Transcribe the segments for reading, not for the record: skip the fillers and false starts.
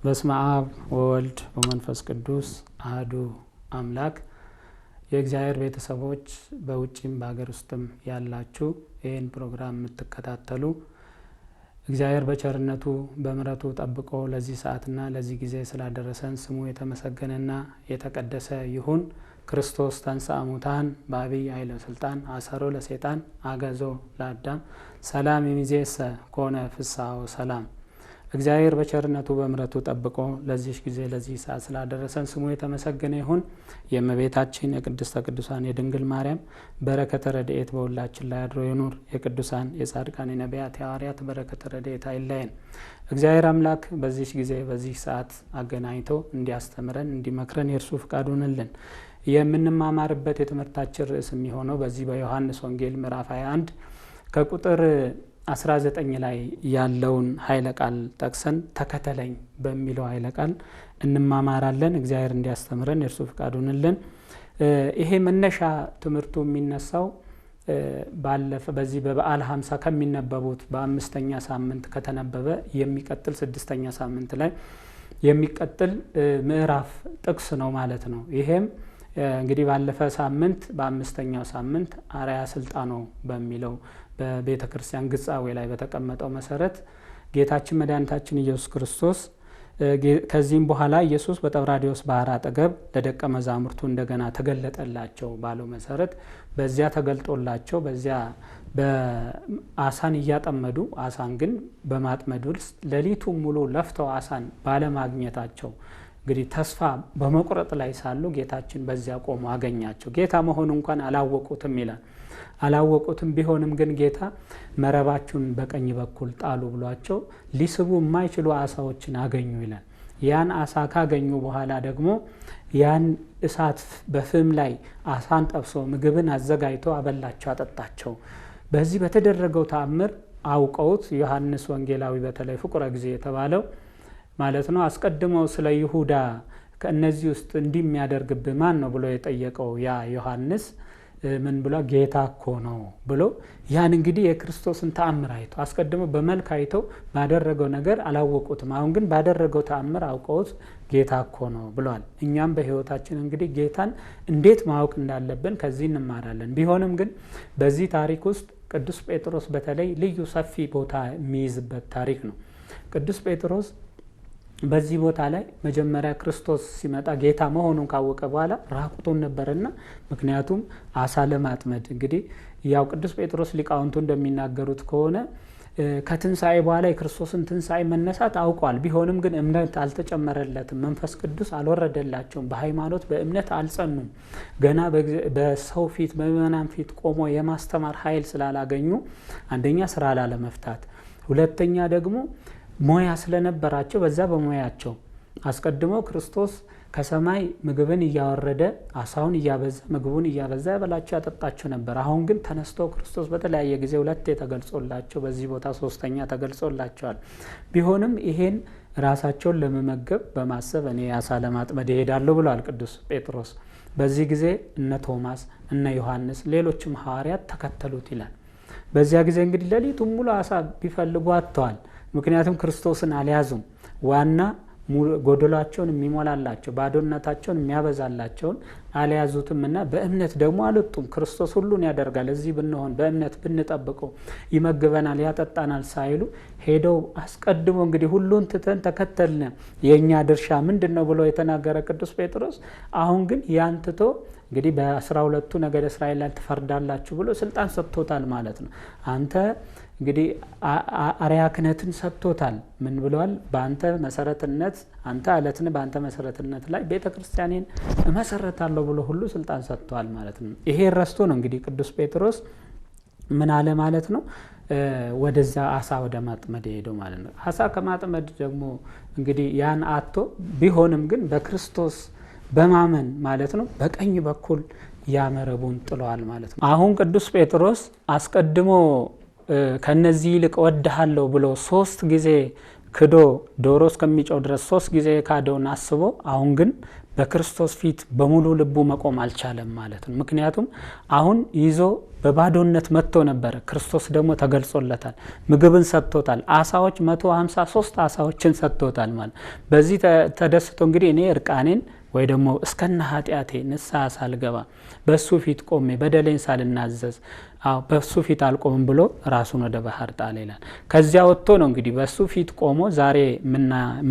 በስመ አብ ወወልድ ወመንፈስ ቅዱስ አሐዱ አምላክ። የእግዚአብሔር ቤተሰቦች በውጭም በአገር ውስጥም ያላችሁ ይህን ፕሮግራም የምትከታተሉ እግዚአብሔር በቸርነቱ በምሕረቱ ጠብቆ ለዚህ ሰዓትና ለዚህ ጊዜ ስላደረሰን ስሙ የተመሰገነና የተቀደሰ ይሁን። ክርስቶስ ተንሥአ እሙታን በዐቢይ ኃይለ ሥልጣን አሰሮ ለሰይጣን አግዓዞ ለአዳም ሰላም እምይእዜሰ ኮነ ፍስሐ ወሰላም። እግዚአብሔር በቸርነቱ በምሕረቱ ጠብቆ ለዚህ ጊዜ ለዚህ ሰዓት ስላደረሰን ስሙ የተመሰገነ ይሁን። የእመቤታችን የቅድስተ ቅዱሳን የድንግል ማርያም በረከተ ረድኤት በሁላችን ላይ አድሮ ይኑር። የቅዱሳን የጻድቃን የነቢያት የሐዋርያት በረከተ ረድኤት አይለየን። እግዚአብሔር አምላክ በዚህ ጊዜ በዚህ ሰዓት አገናኝቶ እንዲያስተምረን እንዲመክረን የእርሱ ፍቃድ ይሁንልን። የምንማማርበት የትምህርታችን ርዕስ የሚሆነው በዚህ በዮሐንስ ወንጌል ምዕራፍ 21 ከቁጥር 19 ላይ ያለውን ኃይለ ቃል ጠቅሰን ተከተለኝ በሚለው ኃይለ ቃል እንማማራለን። እግዚአብሔር እንዲያስተምረን የእርሱ ፍቃድ ይሁንልን። ይሄ መነሻ ትምህርቱ የሚነሳው ባለፈ በዚህ በበዓለ ሃምሳ ከሚነበቡት በአምስተኛ ሳምንት ከተነበበ የሚቀጥል ስድስተኛ ሳምንት ላይ የሚቀጥል ምዕራፍ ጥቅስ ነው ማለት ነው። ይሄም እንግዲህ ባለፈ ሳምንት በአምስተኛው ሳምንት አርአያ ስልጣኖ በሚለው በቤተ ክርስቲያን ግጻዌ ላይ በተቀመጠው መሰረት ጌታችን መድኃኒታችን ኢየሱስ ክርስቶስ ከዚህም በኋላ ኢየሱስ በጠብራዲዮስ ባህር አጠገብ ለደቀ መዛሙርቱ እንደገና ተገለጠላቸው ባለው መሰረት በዚያ ተገልጦላቸው በዚያ በአሳን እያጠመዱ አሳን ግን በማጥመድ ውስጥ ሌሊቱን ሙሉ ለፍተው አሳን ባለማግኘታቸው እንግዲህ ተስፋ በመቁረጥ ላይ ሳሉ ጌታችን በዚያ ቆሞ አገኛቸው። ጌታ መሆኑ እንኳን አላወቁትም ይላል። አላወቁትም ቢሆንም ግን ጌታ መረባችሁን በቀኝ በኩል ጣሉ ብሏቸው ሊስቡ የማይችሉ አሳዎችን አገኙ ይላል። ያን አሳ ካገኙ በኋላ ደግሞ ያን እሳት በፍም ላይ አሳን ጠብሶ ምግብን አዘጋጅቶ አበላቸው፣ አጠጣቸው። በዚህ በተደረገው ተአምር አውቀውት ዮሐንስ ወንጌላዊ በተለይ ፍቁረ ጊዜ የተባለው ማለት ነው አስቀድመው ስለ ይሁዳ ከእነዚህ ውስጥ እንዲህ የሚያደርግብህ ማን ነው ብሎ የጠየቀው ያ ዮሐንስ ምን ብሎ ጌታ እኮ ነው ብሎ ያን እንግዲህ የክርስቶስን ተአምር አይቶ አስቀድመው በመልክ አይተው ባደረገው ነገር አላወቁትም። አሁን ግን ባደረገው ተአምር አውቀውት ጌታ እኮ ነው ብሏል። እኛም በሕይወታችን እንግዲህ ጌታን እንዴት ማወቅ እንዳለብን ከዚህ እንማራለን። ቢሆንም ግን በዚህ ታሪክ ውስጥ ቅዱስ ጴጥሮስ በተለይ ልዩ ሰፊ ቦታ የሚይዝበት ታሪክ ነው። ቅዱስ ጴጥሮስ በዚህ ቦታ ላይ መጀመሪያ ክርስቶስ ሲመጣ ጌታ መሆኑን ካወቀ በኋላ ራቁቱን ነበርና ምክንያቱም አሳ ለማጥመድ እንግዲህ ያው ቅዱስ ጴጥሮስ ሊቃውንቱ እንደሚናገሩት ከሆነ ከትንሣኤ በኋላ የክርስቶስን ትንሣኤ መነሳት አውቋል። ቢሆንም ግን እምነት አልተጨመረለትም፣ መንፈስ ቅዱስ አልወረደላቸውም፣ በሃይማኖት በእምነት አልጸኑም። ገና በሰው ፊት በምእመናን ፊት ቆሞ የማስተማር ኃይል ስላላገኙ አንደኛ ስራ ላለመፍታት፣ ሁለተኛ ደግሞ ሞያ ስለነበራቸው በዛ በሞያቸው አስቀድሞ ክርስቶስ ከሰማይ ምግብን እያወረደ አሳውን እያበዛ ምግቡን እያበዛ ያበላቸው ያጠጣቸው ነበር። አሁን ግን ተነስተው ክርስቶስ በተለያየ ጊዜ ሁለቴ ተገልጾላቸው በዚህ ቦታ ሶስተኛ ተገልጾላቸዋል። ቢሆንም ይሄን ራሳቸውን ለመመገብ በማሰብ እኔ አሳ ለማጥመድ እሄዳለሁ ብሏል ቅዱስ ጴጥሮስ። በዚህ ጊዜ እነ ቶማስ እነ ዮሐንስ ሌሎችም ሐዋርያት ተከተሉት ይላል። በዚያ ጊዜ እንግዲህ ሌሊቱን ሙሉ አሳ ቢፈልጉ አጥተዋል። ምክንያቱም ክርስቶስን አልያዙም። ዋና ጎደሏቸውን የሚሞላላቸው ባዶነታቸውን የሚያበዛላቸውን አልያዙትምና በእምነት ደግሞ አልወጡም። ክርስቶስ ሁሉን ያደርጋል፣ እዚህ ብንሆን በእምነት ብንጠብቀው ይመግበናል ያጠጣናል ሳይሉ ሄደው አስቀድሞ እንግዲህ ሁሉን ትተን ተከተልን የእኛ ድርሻ ምንድን ነው ብሎ የተናገረ ቅዱስ ጴጥሮስ አሁን ግን ያን ትቶ እንግዲህ በ12ቱ ነገደ እስራኤል ላይ ትፈርዳላችሁ ብሎ ስልጣን ሰጥቶታል ማለት ነው። አንተ እንግዲህ አርያ ክህነትን ሰጥቶታል። ምን ብለዋል? በአንተ መሰረትነት አንተ አለትን በአንተ መሰረትነት ላይ ቤተክርስቲያኔን እመሰረታለሁ ብሎ ሁሉ ስልጣን ሰጥቷል ማለት ነው። ይሄ ረስቶ ነው እንግዲህ ቅዱስ ጴጥሮስ ምን አለ ማለት ነው? ወደዛ አሳ ወደ ማጥመድ ሄደው ማለት ነው። አሳ ከማጥመድ ደግሞ እንግዲህ ያን አጥቶ ቢሆንም ግን በክርስቶስ በማመን ማለት ነው በቀኝ በኩል ያመረቡን ጥለዋል ማለት ነው። አሁን ቅዱስ ጴጥሮስ አስቀድሞ ከነዚህ ይልቅ ወድሃለሁ ብሎ 3 ጊዜ ክዶ ዶሮ እስከሚጮህ ድረስ 3 ጊዜ ካደውን አስቦ አሁን ግን በክርስቶስ ፊት በሙሉ ልቡ መቆም አልቻለም ማለት ነው። ምክንያቱም አሁን ይዞ በባዶነት መጥቶ ነበር። ክርስቶስ ደግሞ ተገልጾለታል፣ ምግብን ሰጥቶታል። አሳዎች 153 አሳዎችን ሰጥቶታል ማለት በዚህ ተደስቶ እንግዲህ እኔ እርቃኔን ወይ ደግሞ እስከነ ኃጢአቴ ንስሐ ሳልገባ በሱ ፊት ቆሜ በደሌን ሳልናዘዝ በሱ ፊት አልቆምም ብሎ ራሱን ወደ ባህር ጣለ ይላል። ከዚያ ወጥቶ ነው እንግዲህ በሱ ፊት ቆሞ ዛሬ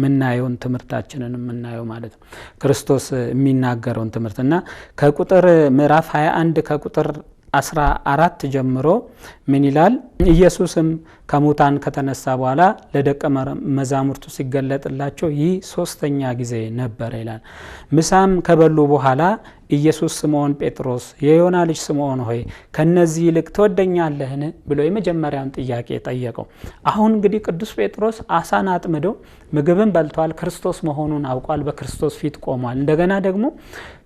ምናየውን ትምህርታችንን ምናየው ማለት ነው። ክርስቶስ የሚናገረውን ትምህርትና ከቁጥር ምዕራፍ 21 ከቁጥር 14 ጀምሮ ምን ይላል? ኢየሱስም ከሙታን ከተነሳ በኋላ ለደቀ መዛሙርቱ ሲገለጥላቸው ይህ 3ኛ ጊዜ ነበር ይላል። ምሳም ከበሉ በኋላ ኢየሱስ ስምዖን ጴጥሮስ የዮና ልጅ ስምዖን ሆይ ከነዚህ ይልቅ ትወደኛለህን ብሎ የመጀመሪያውን ጥያቄ ጠየቀው። አሁን እንግዲህ ቅዱስ ጴጥሮስ አሳን አጥምዶ ምግብን በልቷል፣ ክርስቶስ መሆኑን አውቋል፣ በክርስቶስ ፊት ቆሟል። እንደገና ደግሞ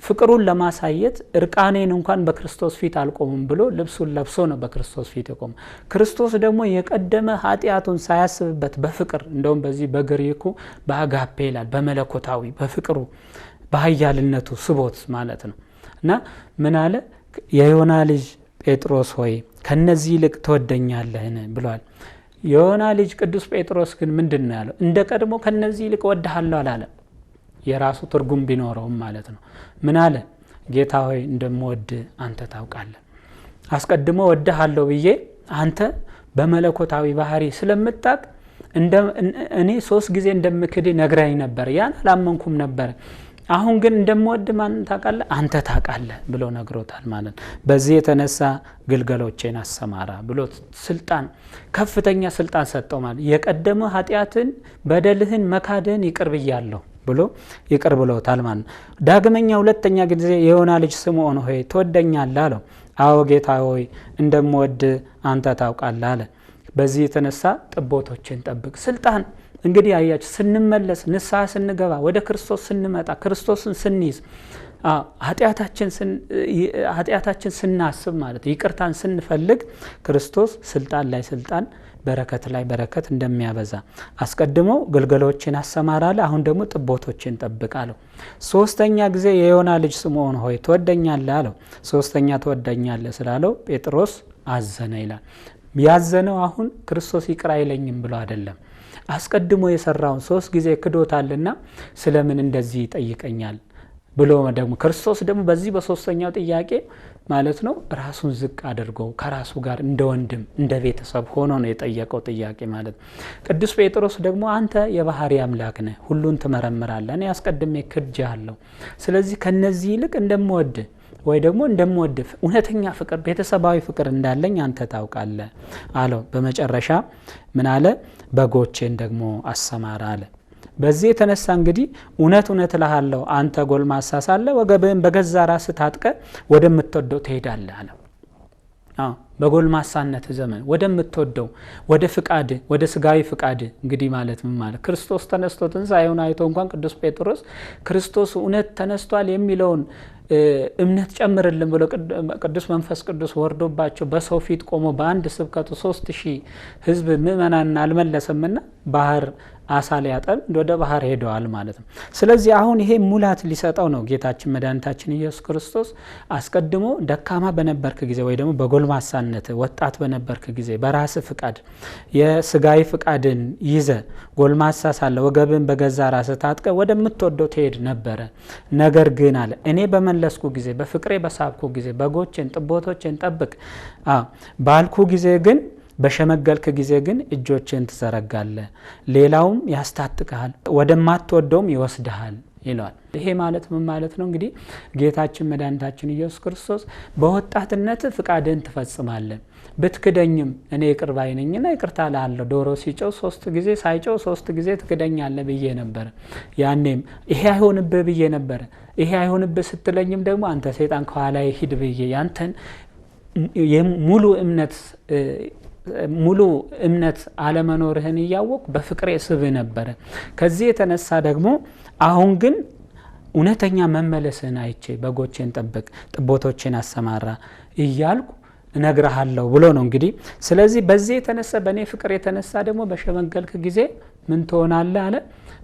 ፍቅሩን ለማሳየት እርቃኔን እንኳን በክርስቶስ ፊት አልቆምም ብሎ ልብሱን ለብሶ ነው በክርስቶስ ፊት የቆመ። ክርስቶስ ደግሞ የቀደመ ኃጢአቱን ሳያስብበት በፍቅር እንደውም በዚህ በግሪኩ በአጋፔ ይላል፣ በመለኮታዊ በፍቅሩ በኃያልነቱ ስቦት ማለት ነው። እና ምን አለ? የዮና ልጅ ጴጥሮስ ሆይ ከነዚህ ይልቅ ትወደኛለህን ብሏል። የዮና ልጅ ቅዱስ ጴጥሮስ ግን ምንድነው ያለው? እንደ ቀድሞ ከነዚህ ይልቅ ወድሃለሁ አላለም። የራሱ ትርጉም ቢኖረውም ማለት ነው። ምን አለ? ጌታ ሆይ እንደምወድ አንተ ታውቃለህ። አስቀድሞ ወድሃለሁ ብዬ አንተ በመለኮታዊ ባህሪ ስለምታቅ እኔ 3 ጊዜ እንደምክድ ነግራኝ ነበር፣ ያን አላመንኩም ነበር። አሁን ግን እንደምወድ ማን ታውቃለህ? አንተ ታውቃለህ ብሎ ነግሮታል ማለት ነው። በዚህ የተነሳ ግልገሎቼን አሰማራ ብሎ ስልጣን ከፍተኛ ስልጣን ሰጠው ማለት የቀደመ ኃጢአትን በደልህን መካደን ይቅር ብያለሁ ብሎ ይቅር ብሎታል ማለት ነው። ዳግመኛ 2ኛ ጊዜ የዮና ልጅ ስምዖን ሆይ ትወደኛለህ አለው። አዎ ጌታ ሆይ እንደምወድ አንተ ታውቃለህ አለ። በዚህ የተነሳ ጥቦቶችን ጠብቅ ስልጣን እንግዲህ አያችሁ ስንመለስ ንስሐ ስንገባ ወደ ክርስቶስ ስንመጣ ክርስቶስን ስንይዝ ኃጢአታችን ስናስብ ማለት ይቅርታን ስንፈልግ ክርስቶስ ስልጣን ላይ ስልጣን በረከት ላይ በረከት እንደሚያበዛ አስቀድሞ ግልገሎችን አሰማራለ። አሁን ደግሞ ጥቦቶችን ጠብቃለሁ። 3ኛ ጊዜ የዮና ልጅ ስምዖን ሆይ ትወደኛለህ አለው። 3ኛ ትወደኛለህ ስላለው ጴጥሮስ አዘነ ይላል። ያዘነው አሁን ክርስቶስ ይቅር አይለኝም ብሎ አይደለም፣ አስቀድሞ የሰራውን 3 ጊዜ ክዶታልና ስለምን እንደዚህ ይጠይቀኛል ብሎ ደግሞ ክርስቶስ ደግሞ በዚህ በ3ኛው ጥያቄ ማለት ነው ራሱን ዝቅ አድርጎ ከራሱ ጋር እንደ ወንድም እንደ ቤተሰብ ሆኖ ነው የጠየቀው ጥያቄ ማለት ነው። ቅዱስ ጴጥሮስ ደግሞ አንተ የባህሪ አምላክ ነህ፣ ሁሉን ትመረምራለህ፣ እኔ አስቀድሜ ክጄሃለሁ፣ ስለዚህ ከነዚህ ይልቅ እንደምወድ ወይ ደግሞ እንደምወድ እውነተኛ ፍቅር ቤተሰባዊ ፍቅር እንዳለኝ አንተ ታውቃለህ አለው። በመጨረሻ ምን አለ? በጎቼን ደግሞ አሰማራ አለ። በዚህ የተነሳ እንግዲህ እውነት እልሃለሁ አንተ ጎልማሳ ሳለ ወገብህን በገዛ ራስህ ታጥቀህ ወደምትወደው ትሄዳለህ አለ። በጎልማሳነት ዘመን ወደምትወደው ወደ ፍቃድ ወደ ስጋዊ ፍቃድ እንግዲህ ማለት ምን ማለት ክርስቶስ ተነስቶ ትንሣኤውን አይቶ እንኳን ቅዱስ ጴጥሮስ ክርስቶስ እውነት ተነስቷል የሚለውን እምነት ጨምርልን ብሎ ቅዱስ መንፈስ ቅዱስ ወርዶባቸው በሰው ፊት ቆሞ በአንድ ስብከቱ 3000 ሕዝብ ምእመናን አልመለሰምና ባህር አሳ ሊያጠምድ ወደ ባህር ሄደዋል ማለት ነው። ስለዚህ አሁን ይሄ ሙላት ሊሰጠው ነው ጌታችን መድኃኒታችን ኢየሱስ ክርስቶስ አስቀድሞ ደካማ በነበርክ ጊዜ ወይ ደግሞ በጎልማሳነት ወጣት በነበርክ ጊዜ በራስ ፍቃድ የስጋዊ ፍቃድን ይዘ ጎልማሳ ሳለ ወገብን በገዛ ራስ ታጥቀ ወደምትወደው ትሄድ ነበረ። ነገር ግን አለ እኔ በመለስኩ ጊዜ በፍቅሬ በሳብኩ ጊዜ በጎቼን ጥቦቶቼን ጠብቅ ባልኩ ጊዜ ግን በሸመገልክ ጊዜ ግን እጆችን ትዘረጋለህ፣ ሌላውም ያስታጥቃል፣ ወደማትወደውም ይወስድሃል ይለዋል። ይሄ ማለት ምን ማለት ነው? እንግዲህ ጌታችን መድኃኒታችን ኢየሱስ ክርስቶስ በወጣትነት ፍቃድህን ትፈጽማለህ፣ ብትክደኝም እኔ ይቅር ባይ ነኝና ይቅርታ እልሃለሁ፣ ዶሮ ሲጮህ 3 ጊዜ ሳይጮህ 3 ጊዜ ትክደኛለህ ብዬ ነበር። ያኔም ይሄ አይሆንብህ ብዬ ነበር። ይሄ አይሆንብህ ስትለኝም ደግሞ አንተ ሰይጣን ከኋላዬ ሂድ ብዬ ያንተን ሙሉ እምነት አለመኖርህን እያወቅ በፍቅሬ ስብህ ነበረ። ከዚህ የተነሳ ደግሞ አሁን ግን እውነተኛ መመለስህን አይቼ በጎቼን ጠብቅ፣ ጥቦቶቼን አሰማራ እያልኩ እነግርሃለሁ ብሎ ነው እንግዲህ። ስለዚህ በዚህ የተነሳ በእኔ ፍቅር የተነሳ ደግሞ በሸመገልክ ጊዜ ምን ትሆናለህ አለ?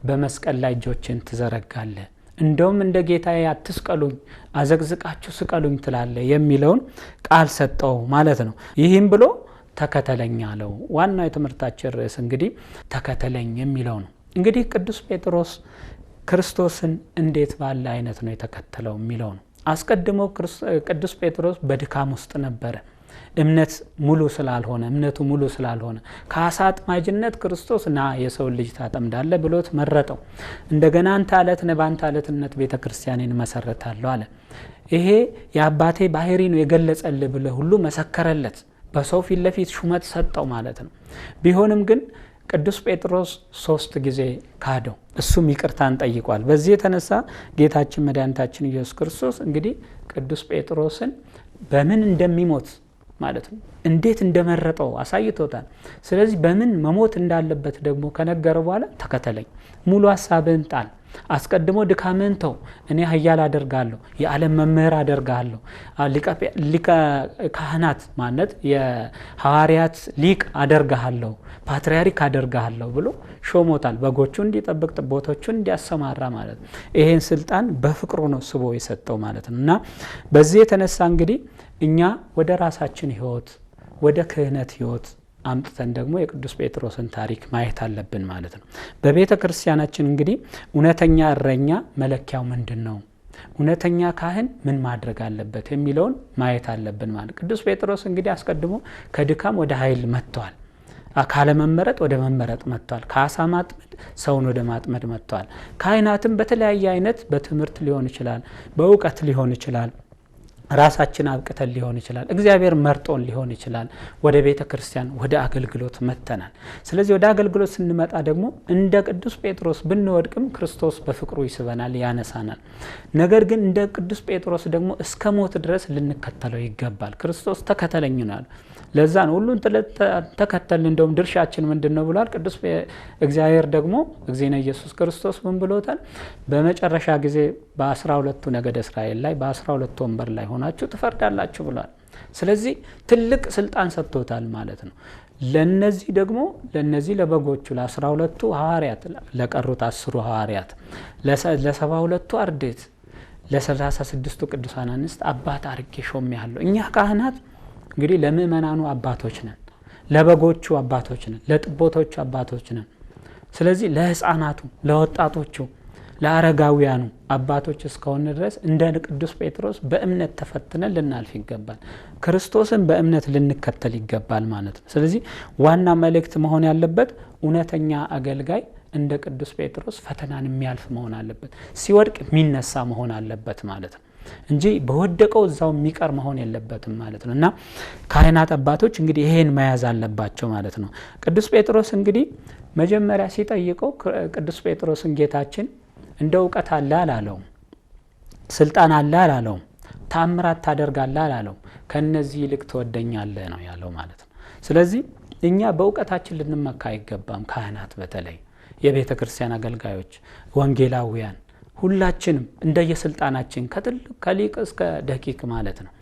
በመስቀል ላይ እጆችን ትዘረጋለህ፣ እንደውም እንደ ጌታዬ አትስቀሉኝ፣ አዘቅዝቃችሁ ስቀሉኝ ትላለህ የሚለውን ቃል ሰጠው ማለት ነው። ይህም ብሎ ተከተለኝ አለው። ዋናው የትምህርታችን ርዕስ እንግዲህ ተከተለኝ የሚለው ነው። እንግዲህ ቅዱስ ጴጥሮስ ክርስቶስን እንዴት ባለ አይነት ነው የተከተለው የሚለው ነው። አስቀድሞ ቅዱስ ጴጥሮስ በድካም ውስጥ ነበረ። እምነቱ ሙሉ ስላልሆነ ከአሳ አጥማጅነት ክርስቶስ ና የሰው ልጅ ታጠምዳለህ ብሎት መረጠው። እንደገና አንተ አለት ነህ፣ በአንተ አለትነት ቤተ ክርስቲያንን መሰረታለሁ አለ። ይሄ የአባቴ ባህሪ ነው የገለጸልህ ብለህ ሁሉ መሰከረለት። በሰው ፊት ለፊት ሹመት ሰጠው ማለት ነው። ቢሆንም ግን ቅዱስ ጴጥሮስ 3 ጊዜ ካደው፣ እሱም ይቅርታን ጠይቋል። በዚህ የተነሳ ጌታችን መድኃኒታችን ኢየሱስ ክርስቶስ እንግዲህ ቅዱስ ጴጥሮስን በምን እንደሚሞት ማለት ነው እንዴት እንደመረጠው አሳይቶታል። ስለዚህ በምን መሞት እንዳለበት ደግሞ ከነገረ በኋላ ተከተለኝ፣ ሙሉ ሐሳብህን ጣል፣ አስቀድሞ ድካምህን ተው፣ እኔ ኃያል አደርጋለሁ፣ የዓለም መምህር አደርጋለሁ፣ ሊቀ ካህናት ማለት የሐዋርያት ሊቅ አደርጋለሁ፣ ፓትርያርክ አደርጋለሁ ብሎ ሾሞታል። በጎቹ እንዲጠብቅ፣ ጥቦቶቹን እንዲያሰማራ ማለት ነው። ይሄን ስልጣን በፍቅሩ ነው ስቦ የሰጠው ማለት ነው። እና በዚህ የተነሳ እንግዲህ እኛ ወደ ራሳችን ህይወት ወደ ክህነት ህይወት አምጥተን ደግሞ የቅዱስ ጴጥሮስን ታሪክ ማየት አለብን ማለት ነው። በቤተ ክርስቲያናችን እንግዲህ እውነተኛ እረኛ መለኪያው ምንድነው? እውነተኛ ካህን ምን ማድረግ አለበት የሚለውን ማየት አለብን ማለት። ቅዱስ ጴጥሮስ እንግዲህ አስቀድሞ ከድካም ወደ ኃይል መጥቷል። ካለ መመረጥ ወደ መመረጥ መጥቷል። ከአሳ ማጥመድ ሰውን ወደ ማጥመድ መጥቷል። ካህናትም በተለያየ አይነት በትምህርት ሊሆን ይችላል፣ በእውቀት ሊሆን ይችላል፣ ራሳችን አብቅተን ሊሆን ይችላል፣ እግዚአብሔር መርጦን ሊሆን ይችላል። ወደ ቤተ ክርስቲያን ወደ አገልግሎት መጥተናል። ስለዚህ ወደ አገልግሎት ስንመጣ ደግሞ እንደ ቅዱስ ጴጥሮስ ብንወድቅም ክርስቶስ በፍቅሩ ይስበናል፣ ያነሳናል። ነገር ግን እንደ ቅዱስ ጴጥሮስ ደግሞ እስከ ሞት ድረስ ልንከተለው ይገባል። ክርስቶስ ተከተለኝ ነው። ለዛ ነው ሁሉን ተከተልን። እንደውም ድርሻችን ምንድነው ብሏል ቅዱስ እግዚአብሔር ደግሞ እግዚእነ ኢየሱስ ክርስቶስ ምን ብሎታል? በመጨረሻ ጊዜ በ12ቱ ነገደ እስራኤል ላይ በ12ቱ ወንበር ላይ ሆናችሁ ትፈርዳላችሁ ብሏል። ስለዚህ ትልቅ ስልጣን ሰጥቶታል ማለት ነው። ለነዚህ ለበጎቹ ለ12ቱ ሐዋርያት፣ ለቀሩት 10 ሐዋርያት፣ ለ72ቱ አርድእት፣ ለ36ቱ ቅዱሳን አንስት አባት አርጌ ሾሜያለሁ። እኛ ካህናት እንግዲህ ለምእመናኑ አባቶች ነን፣ ለበጎቹ አባቶች ነን፣ ለጥቦቶቹ አባቶች ነን። ስለዚህ ለህፃናቱ፣ ለወጣቶቹ፣ ለአረጋውያኑ አባቶች እስከሆነ ድረስ እንደ ቅዱስ ጴጥሮስ በእምነት ተፈትነን ልናልፍ ይገባል። ክርስቶስን በእምነት ልንከተል ይገባል ማለት ነው። ስለዚህ ዋና መልእክት መሆን ያለበት እውነተኛ አገልጋይ እንደ ቅዱስ ጴጥሮስ ፈተናን የሚያልፍ መሆን አለበት፣ ሲወድቅ የሚነሳ መሆን አለበት ማለት ነው እንጂ በወደቀው እዛው የሚቀር መሆን የለበትም ማለት ነው። እና ካህናት አባቶች እንግዲህ ይሄን መያዝ አለባቸው ማለት ነው። ቅዱስ ጴጥሮስ እንግዲህ መጀመሪያ ሲጠይቀው ቅዱስ ጴጥሮስን ጌታችን እንደ እውቀት አለ አላለው፣ ስልጣን አለ አላለው፣ ታምራት ታደርጋለህ አላለው፣ ከነዚህ ይልቅ ትወደኛለህ ነው ያለው ማለት ነው። ስለዚህ እኛ በእውቀታችን ልንመካ አይገባም። ካህናት፣ በተለይ የቤተ ክርስቲያን አገልጋዮች፣ ወንጌላውያን ሁላችንም እንደየስልጣናችን ከሊቅ እስከ ደቂቅ ማለት ነው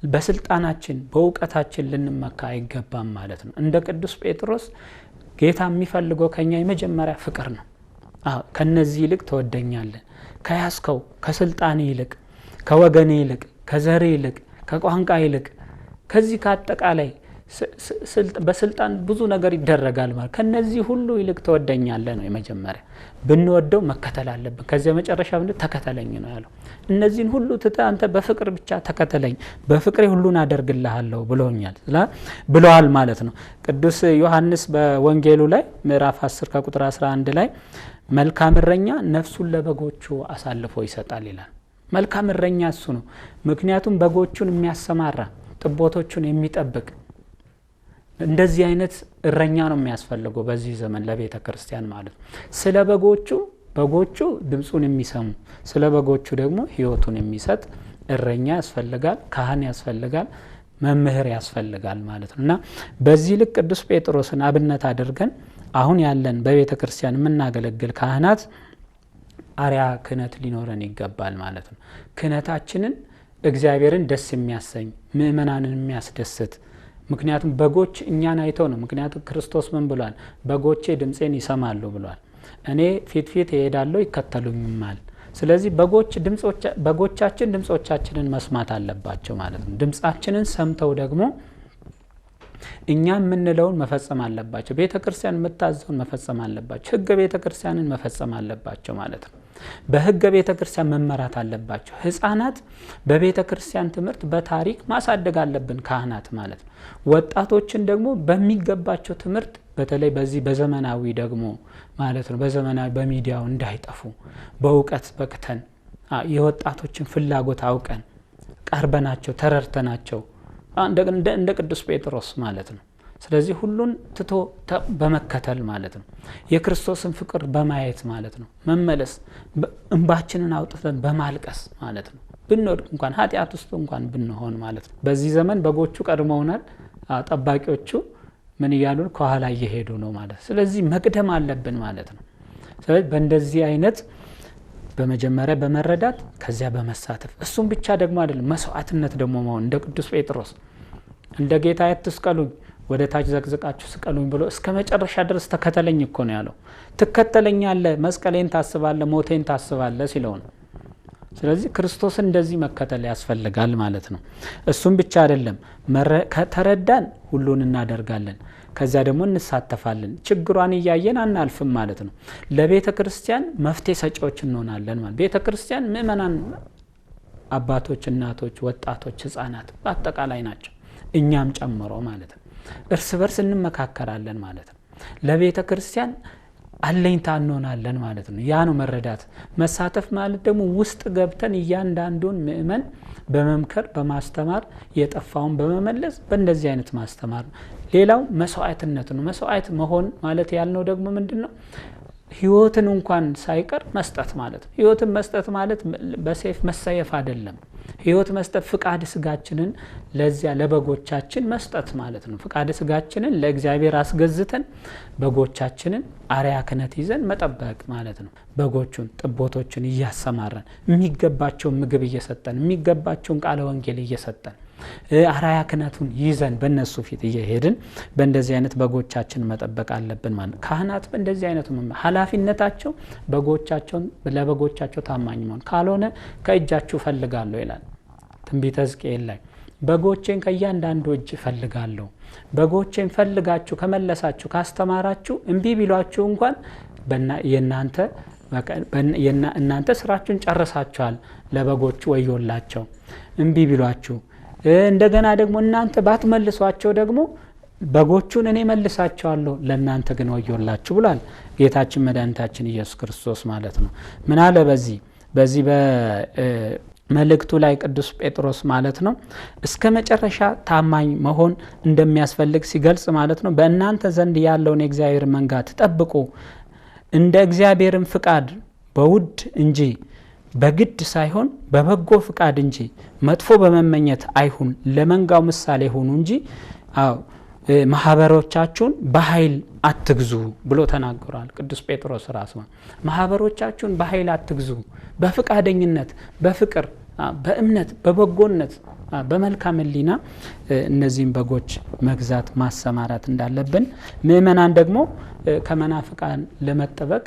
በስልጣናችን በእውቀታችን ልንመካ አይገባም ማለት ነው። እንደ ቅዱስ ጴጥሮስ ጌታ የሚፈልገው ከኛ የመጀመሪያ ፍቅር ነው። ከነዚህ ይልቅ ትወደኛለህ፣ ከያስከው ከስልጣን ይልቅ፣ ከወገን ይልቅ፣ ከዘር ይልቅ፣ ከቋንቋ ይልቅ፣ ከዚህ ከአጠቃላይ በስልጣን ብዙ ነገር ይደረጋል ማለት ከነዚህ ሁሉ ይልቅ ትወደኛለህ ነው የመጀመሪያ። ብንወደው መከተል አለብን። ከዚያ መጨረሻ ተከተለኝ ነው ያለው። እነዚህን ሁሉ ትተህ አንተ በፍቅር ብቻ ተከተለኝ፣ በፍቅሬ ሁሉን አደርግልሃለሁ ብለዋል ማለት ነው። ቅዱስ ዮሐንስ በወንጌሉ ላይ ምዕራፍ 10 ከቁጥር 11 ላይ መልካም እረኛ ነፍሱን ለበጎቹ አሳልፎ ይሰጣል ይላል። መልካም እረኛ እሱ ነው። ምክንያቱም በጎቹን የሚያሰማራ ጥቦቶቹን የሚጠብቅ እንደዚህ አይነት እረኛ ነው የሚያስፈልገው በዚህ ዘመን ለቤተ ክርስቲያን ማለት ነው። ስለ በጎቹ ድምጹን የሚሰሙ ስለ በጎቹ ደግሞ ሕይወቱን የሚሰጥ እረኛ ያስፈልጋል፣ ካህን ያስፈልጋል፣ መምህር ያስፈልጋል ማለት ነው። እና በዚህ ልክ ቅዱስ ጴጥሮስን አብነት አድርገን አሁን ያለን በቤተ ክርስቲያን የምናገለግል ካህናት አርያ ክህነት ሊኖረን ይገባል ማለት ነው። ክህነታችንን እግዚአብሔርን ደስ የሚያሰኝ ምእመናንን የሚያስደስት ምክንያቱም በጎች እኛን አይተው ነው። ምክንያቱም ክርስቶስ ምን ብሏል? በጎቼ ድምፄን ይሰማሉ ብሏል። እኔ ፊት እሄዳለሁ ይከተሉኝማል። ስለዚህ በጎቻችን ድምጾቻችንን መስማት አለባቸው ማለት ነው። ድምጻችንን ሰምተው ደግሞ እኛ የምንለውን መፈጸም አለባቸው። ቤተ ክርስቲያን የምታዘውን መፈጸም አለባቸው። ሕገ ቤተ ክርስቲያንን መፈጸም አለባቸው ማለት ነው። በሕገ ቤተ ክርስቲያን መመራት አለባቸው። ሕፃናት በቤተ ክርስቲያን ትምህርት በታሪክ ማሳደግ አለብን ካህናት ማለት ነው። ወጣቶችን ደግሞ በሚገባቸው ትምህርት በተለይ በዚህ በዘመናዊ ደግሞ ማለት ነው በዘመናዊ በሚዲያው እንዳይጠፉ በእውቀት በክተን የወጣቶችን ፍላጎት አውቀን ቀርበናቸው ተረድተናቸው እንደ ቅዱስ ጴጥሮስ ማለት ነው። ስለዚህ ሁሉን ትቶ በመከተል ማለት ነው። የክርስቶስን ፍቅር በማየት ማለት ነው። መመለስ እንባችንን አውጥተን በማልቀስ ማለት ነው። ብንወድቅ እንኳን ኃጢአት ውስጥ እንኳን ብንሆን ማለት ነው። በዚህ ዘመን በጎቹ ቀድመውናል። ጠባቂዎቹ ምን እያሉን ከኋላ እየሄዱ ነው ማለት። ስለዚህ መቅደም አለብን ማለት ነው። ስለዚህ በእንደዚህ አይነት በመጀመሪያ በመረዳት ከዚያ በመሳተፍ እሱም ብቻ ደግሞ አይደለም መስዋዕትነት ደግሞ መሆን እንደ ቅዱስ ጴጥሮስ እንደ ጌታ አትስቀሉኝ ወደ ታች ዘቅዝቃችሁ ስቀሉኝ ብሎ እስከ መጨረሻ ድረስ ተከተለኝ እኮ ነው ያለው። ትከተለኛለህ፣ መስቀሌን ታስባለህ፣ ሞቴን ታስባለህ ሲለው ነው። ስለዚህ ክርስቶስን እንደዚህ መከተል ያስፈልጋል ማለት ነው። እሱም ብቻ አይደለም ከተረዳን ሁሉን እናደርጋለን። ከዚያ ደግሞ እንሳተፋለን። ችግሯን እያየን አናልፍም ማለት ነው። ለቤተ ክርስቲያን መፍትሄ ሰጪዎች እንሆናለን ማለት። ቤተ ክርስቲያን ምእመናን አባቶች፣ እናቶች፣ ወጣቶች፣ ህፃናት በአጠቃላይ ናቸው፣ እኛም ጨምሮ ማለት ነው። እርስ በርስ እንመካከራለን ማለት ነው። ለቤተ ክርስቲያን አለኝታ እንሆናለን ማለት ነው። ያ ነው መረዳት። መሳተፍ ማለት ደግሞ ውስጥ ገብተን እያንዳንዱን ምእመን በመምከር በማስተማር የጠፋውን በመመለስ በእንደዚህ አይነት ማስተማር ነው። ሌላው መስዋዕትነት ነው። መስዋዕት መሆን ማለት ያልነው ደግሞ ምንድነው? ህይወትን እንኳን ሳይቀር መስጠት ማለት ነው። ህይወትን መስጠት ማለት በሰይፍ መሰየፍ አይደለም። ህይወት መስጠት ፍቃድ ስጋችንን ለዚያ ለበጎቻችን መስጠት ማለት ነው። ፍቃድ ስጋችንን ለእግዚአብሔር አስገዝተን በጎቻችንን አርያ ክህነት ይዘን መጠበቅ ማለት ነው። በጎቹን ጥቦቶችን እያሰማራን የሚገባቸውን ምግብ እየሰጠን የሚገባቸውን ቃለ ወንጌል እየሰጠን አርያ ክህነቱን ይዘን በእነሱ ፊት እየሄድን በእንደዚህ አይነት በጎቻችን መጠበቅ አለብን ማለት ነው። ካህናት በእንደዚህ አይነቱ ኃላፊነታቸው ለበጎቻቸው ታማኝ መሆን ካልሆነ ከእጃችሁ ፈልጋለሁ ይላል ትንቢተ ሕዝቅኤል ላይ። በጎቼን ከእያንዳንዱ እጅ ፈልጋለሁ። በጎቼን ፈልጋችሁ ከመለሳችሁ ካስተማራችሁ እምቢ ቢሏችሁ እንኳን እናንተ ስራችሁን ጨርሳችኋል። ለበጎቹ ወዮላቸው እምቢ ቢሏችሁ። እንደገና ደግሞ እናንተ ባትመልሷቸው ደግሞ በጎቹን እኔ መልሳቸዋለሁ፣ ለእናንተ ግን ወዮላችሁ ብሏል ጌታችን መድኃኒታችን ኢየሱስ ክርስቶስ ማለት ነው። ምን አለ በዚህ በመልእክቱ ላይ ቅዱስ ጴጥሮስ ማለት ነው እስከ መጨረሻ ታማኝ መሆን እንደሚያስፈልግ ሲገልጽ ማለት ነው። በእናንተ ዘንድ ያለውን የእግዚአብሔር መንጋ ተጠብቁ፣ እንደ እግዚአብሔርም ፍቃድ በውድ እንጂ በግድ ሳይሆን በበጎ ፍቃድ እንጂ መጥፎ በመመኘት አይሁን፣ ለመንጋው ምሳሌ ሆኑ እንጂ ማህበሮቻችሁን በኃይል አትግዙ ብሎ ተናግሯል ቅዱስ ጴጥሮስ ራሱ። ማህበሮቻችሁን በኃይል አትግዙ፣ በፍቃደኝነት፣ በፍቅር፣ በእምነት፣ በበጎነት፣ በመልካም ሕሊና እነዚህን በጎች መግዛት ማሰማራት እንዳለብን፣ ምእመናን ደግሞ ከመናፍቃን ለመጠበቅ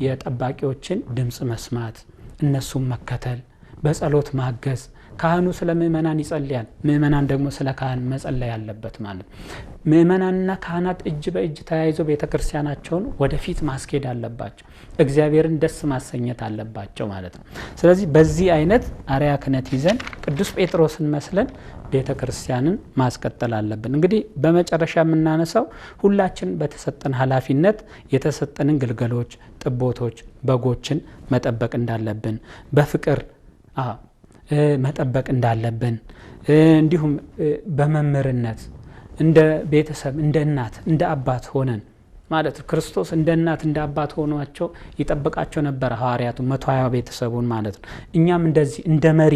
የጠባቂዎችን ድምጽ መስማት፣ እነሱም መከተል፣ በጸሎት ማገዝ። ካህኑ ስለ ምእመናን ይጸልያል፣ ምእመናን ደግሞ ስለ ካህን መጸለይ ያለበት ማለት። ምእመናንና ካህናት እጅ በእጅ ተያይዞ ቤተክርስቲያናቸውን ወደፊት ማስኬድ አለባቸው፣ እግዚአብሔርን ደስ ማሰኘት አለባቸው ማለት ነው። ስለዚህ በዚህ አይነት አርአያ ክህነት ይዘን ቅዱስ ጴጥሮስን መስለን ቤተክርስቲያንን ማስቀጠል አለብን። እንግዲህ በመጨረሻ የምናነሳው ሁላችን በተሰጠን ኃላፊነት የተሰጠንን ግልገሎች፣ ጥቦቶች፣ በጎችን መጠበቅ እንዳለብን፣ በፍቅር መጠበቅ እንዳለብን፣ እንዲሁም በመምህርነት እንደ ቤተሰብ እንደ እናት እንደ አባት ሆነን ማለት ክርስቶስ እንደ እናት እንደ አባት ሆኗቸው ይጠብቃቸው ነበር ሐዋርያቱ 120 ቤተሰቡን ማለት ነው። እኛም እንደዚህ እንደ መሪ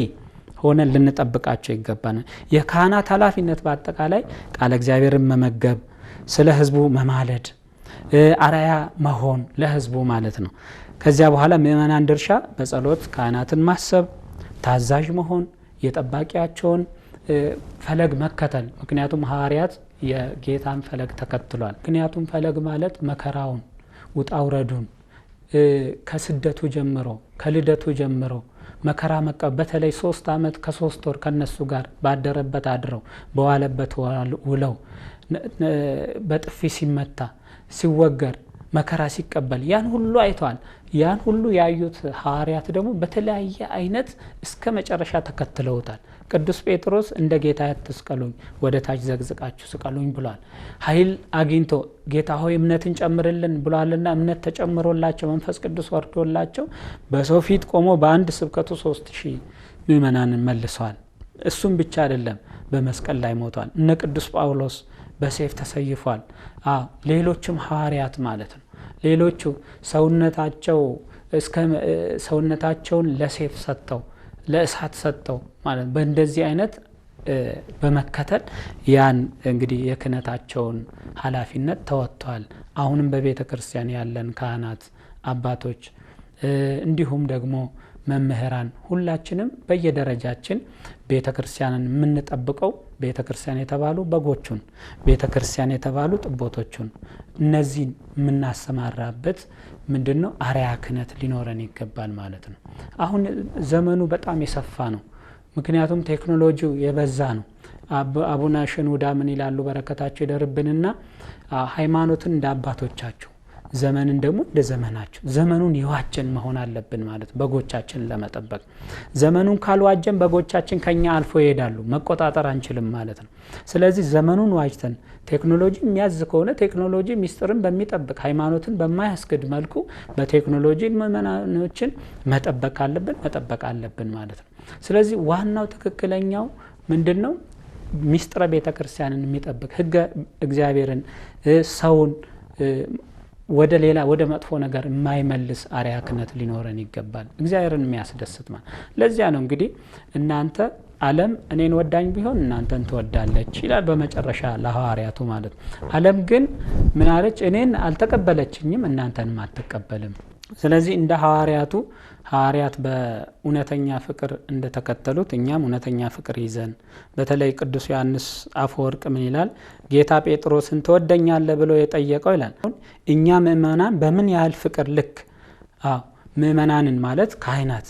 ሆነን ልንጠብቃቸው ይገባናል። የካህናት ኃላፊነት በአጠቃላይ ቃለ እግዚአብሔርን መመገብ፣ ስለ ህዝቡ መማለድ፣ አርአያ መሆን ለህዝቡ ማለት ነው። ከዚያ በኋላ ምእመናን ድርሻ በጸሎት ካህናትን ማሰብ፣ ታዛዥ መሆን፣ የጠባቂያቸውን ፈለግ መከተል። ምክንያቱም ሐዋርያት የጌታን ፈለግ ተከትሏል። ምክንያቱም ፈለግ ማለት መከራውን፣ ውጣውረዱን ከስደቱ ጀምሮ ከልደቱ ጀምሮ መከራ መቀበል፣ በተለይ 3 ዓመት ከ3 ወር ከነሱ ጋር ባደረበት አድረው በዋለበት ውለው በጥፊ ሲመታ ሲወገር መከራ ሲቀበል ያን ሁሉ አይተዋል። ያን ሁሉ ያዩት ሐዋርያት ደግሞ በተለያየ አይነት እስከ መጨረሻ ተከትለውታል። ቅዱስ ጴጥሮስ እንደ ጌታ አትስቀሉኝ፣ ወደ ታች ዘግዝቃችሁ ስቀሉኝ ብሏል። ኃይል አግኝቶ ጌታ ሆይ እምነትን ጨምርልን ብሏልና እምነት ተጨምሮላቸው መንፈስ ቅዱስ ወርዶላቸው በሰው ፊት ቆሞ በአንድ ስብከቱ 3000 ምእመናንን መልሰዋል። እሱም ብቻ አይደለም፣ በመስቀል ላይ ሞቷል። እነ ቅዱስ ጳውሎስ በሰይፍ ተሰይፏል። ሌሎችም ሐዋርያት ማለት ነው። ሌሎቹ ሰውነታቸውን ለሰይፍ ሰጥተው ለእሳት ሰጥተው ማለት በእንደዚህ አይነት በመከተል ያን እንግዲህ የክህነታቸውን ኃላፊነት ተወጥተዋል። አሁንም በቤተ ክርስቲያን ያለን ካህናት አባቶች፣ እንዲሁም ደግሞ መምህራን ሁላችንም በየደረጃችን ቤተ ክርስቲያንን የምንጠብቀው ቤተ ክርስቲያን የተባሉ በጎቹን፣ ቤተ ክርስቲያን የተባሉ ጥቦቶቹን እነዚህን የምናሰማራበት ምንድነው አርአያ ክህነት ሊኖረን ይገባል ማለት ነው። አሁን ዘመኑ በጣም የሰፋ ነው። ምክንያቱም ቴክኖሎጂው የበዛ ነው። አቡነ ሽኑዳ ምን ይላሉ? በረከታቸው ይደርብንና ሃይማኖትን እንደ አባቶቻችሁ ዘመንን ደግሞ እንደ ዘመናችሁ ዘመኑን የዋጀን መሆን አለብን ማለት በጎቻችንን ለመጠበቅ። ዘመኑን ካልዋጀን በጎቻችን ከኛ አልፎ ይሄዳሉ፣ መቆጣጠር አንችልም ማለት ነው። ስለዚህ ዘመኑን ዋጅተን ቴክኖሎጂ የሚያዝ ከሆነ ቴክኖሎጂ ሚስጥርን በሚጠብቅ ሃይማኖትን በማያስገድ መልኩ በቴክኖሎጂ ምእመናኖችን መጠበቅ አለብን ማለት ነው። ስለዚህ ዋናው ትክክለኛው ምንድነው? ሚስጥረ ቤተ ክርስቲያንን የሚጠብቅ ሕገ እግዚአብሔርን ሰውን ወደ መጥፎ ነገር የማይመልስ አርአያ ክህነት ሊኖረን ይገባል፣ እግዚአብሔርን የሚያስደስት ማለት። ለዚያ ነው እንግዲህ እናንተ ዓለም እኔን ወዳኝ ቢሆን እናንተን ትወዳለች ይላል በመጨረሻ ለሐዋርያቱ ማለት ነው። ዓለም ግን ምን አለች? እኔን አልተቀበለችኝም እናንተንም አትቀበልም። ስለዚህ እንደ ሐዋርያት በእውነተኛ ፍቅር እንደተከተሉት እኛም እውነተኛ ፍቅር ይዘን፣ በተለይ ቅዱስ ዮሐንስ አፈወርቅ ምን ይላል? ጌታ ጴጥሮስን ትወደኛለህ ብሎ የጠየቀው ይላል እኛ ምእመናን በምን ያህል ፍቅር ልክ ምእመናንን ማለት ካህናት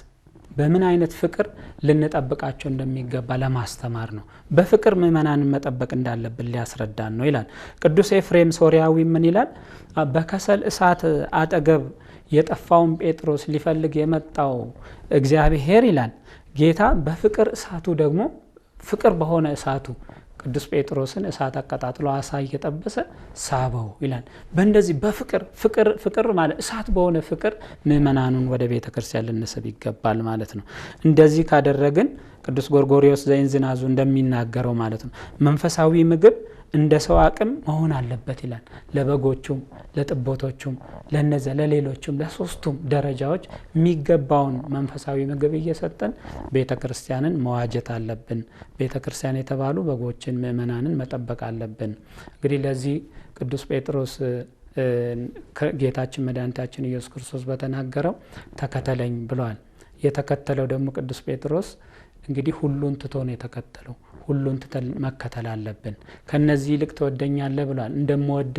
በምን አይነት ፍቅር ልንጠብቃቸው እንደሚገባ ለማስተማር ነው። በፍቅር ምእመናንን መጠበቅ እንዳለብን ሊያስረዳን ነው ይላል። ቅዱስ ኤፍሬም ሶሪያዊ ምን ይላል? በከሰል እሳት አጠገብ የጠፋውን ጴጥሮስ ሊፈልግ የመጣው እግዚአብሔር ይላል ጌታ በፍቅር እሳቱ ደግሞ ፍቅር በሆነ እሳቱ ቅዱስ ጴጥሮስን እሳት አቀጣጥሎ አሳ እየጠበሰ ሳበው ይላል። በእንደዚህ በፍቅር ማለት እሳት በሆነ ፍቅር ምእመናኑን ወደ ቤተ ክርስቲያን ልንስብ ይገባል ማለት ነው። እንደዚህ ካደረግን ቅዱስ ጎርጎርዮስ ዘእንዝናዙ እንደሚናገረው ማለት ነው መንፈሳዊ ምግብ እንደ ሰው አቅም መሆን አለበት ይላል። ለበጎቹም ለጥቦቶቹም ለሌሎችም ለሶስቱም ደረጃዎች የሚገባውን መንፈሳዊ ምግብ እየሰጠን ቤተ ክርስቲያንን መዋጀት አለብን። ቤተ ክርስቲያን የተባሉ በጎችን ምእመናንን መጠበቅ አለብን። እንግዲህ ለዚህ ቅዱስ ጴጥሮስ ጌታችን መድኃኒታችን ኢየሱስ ክርስቶስ በተናገረው ተከተለኝ ብሏል። የተከተለው ደግሞ ቅዱስ ጴጥሮስ እንግዲህ ሁሉን ትቶ ነው የተከተለው። ሁሉን ትተን መከተል አለብን። ከነዚህ ይልቅ ትወደኛለህ ብሏል። እንደምወድ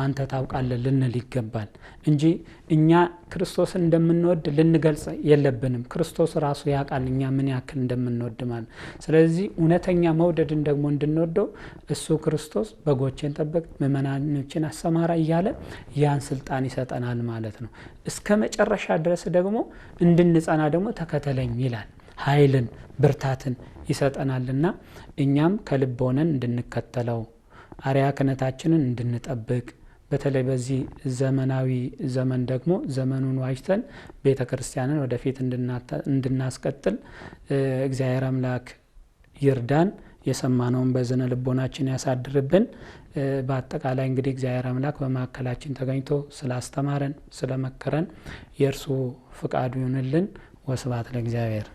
አንተ ታውቃለህ ልንል ይገባል እንጂ እኛ ክርስቶስን እንደምንወድ ልንገልጽ የለብንም። ክርስቶስ ራሱ ያውቃል እኛ ምን ያክል እንደምንወድ ማለት። ስለዚህ እውነተኛ መውደድን ደግሞ እንድንወደው እሱ ክርስቶስ በጎቼን ጠብቅ፣ ምእመናኖችን አሰማራ እያለ ያን ስልጣን ይሰጠናል ማለት ነው። እስከ መጨረሻ ድረስ ደግሞ እንድንጸና ደግሞ ተከተለኝ ይላል። ኃይልን ብርታትን ይሰጠናልና እኛም ከልብ ሆነን እንድንከተለው አርአያ ክህነታችንን እንድንጠብቅ በተለይ በዚህ ዘመናዊ ዘመን ደግሞ ዘመኑን ዋጅተን ቤተክርስቲያንን ወደፊት እንድናስቀጥል እግዚአብሔር አምላክ ይርዳን። የሰማነውን በዝነ ልቦናችን ያሳድርብን። በአጠቃላይ እንግዲህ እግዚአብሔር አምላክ በማዕከላችን ተገኝቶ ስላስተማረን ስለመከረን የእርሱ ፍቃዱ ይሁንልን። ወስብሐት ለእግዚአብሔር።